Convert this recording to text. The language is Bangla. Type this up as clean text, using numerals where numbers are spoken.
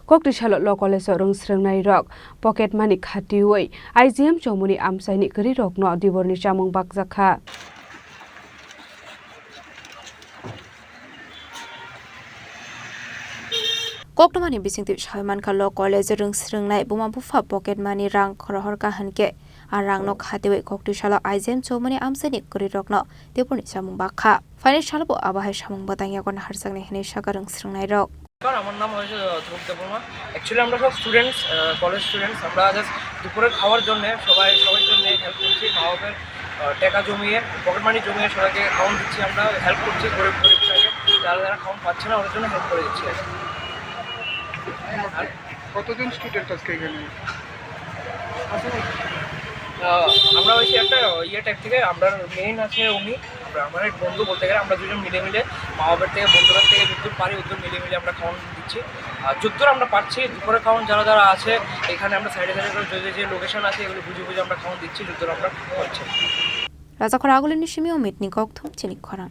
Koktisalo Law College rong srengnai rok pocket money khatioi IGM chomuni amsaini kri rok no diborni chamung bakjakha Koktomani bisingti Salman Khan Law College rong srengnai buma bufa pocket money rang khorhor ka hanke arang no khatioi Koktisalo IGM chomuni amsaini kri rok no diborni chamung bakha financial bo abahai samung batangya kon harjakni hene sakarung srengnai rok আমার নাম হয়েছে ধ্রুব দেববর্মা অ্যাকচুয়ালি আমরা সব স্টুডেন্টস কলেজ স্টুডেন্টস আমরা জাস্ট দুপুরে খাওয়ার জন্য সবার জন্য হেল্প করছি মা বাবার টাকা জমিয়ে পকেট মানি জমিয়ে সবাইকে খাওয়ান দিচ্ছি আমরা হেল্প করছি গরিবটাকে যারা খাওয়ান পাচ্ছে না ওদের জন্য হেল্প করে দিচ্ছি আর কতজন স্টুডেন্ট আজকে এখানে আমরা হয়েছি একটা টাইপ থেকে আমরা মেইন আছে উনি আমার এক বন্ধু বলতে গেলে আমরা দুজন মিলে মা বাবার থেকে বন্ধুদের থেকে যতদূর পারি ওদের মিলে আমরা খাওয়ান দিচ্ছি আর যতদূর আমরা পাচ্ছি দুপুরে খাওয়ান যারা আছে এখানে আমরা সাইডে করে যে লোকেশন আছে এগুলো বুঝে আমরা খাওয়ান দিচ্ছি যতদূর আমরা পাচ্ছি রাজাখরা আগুলিনি সিমিও মিটনি ককথম চিনিক খরাং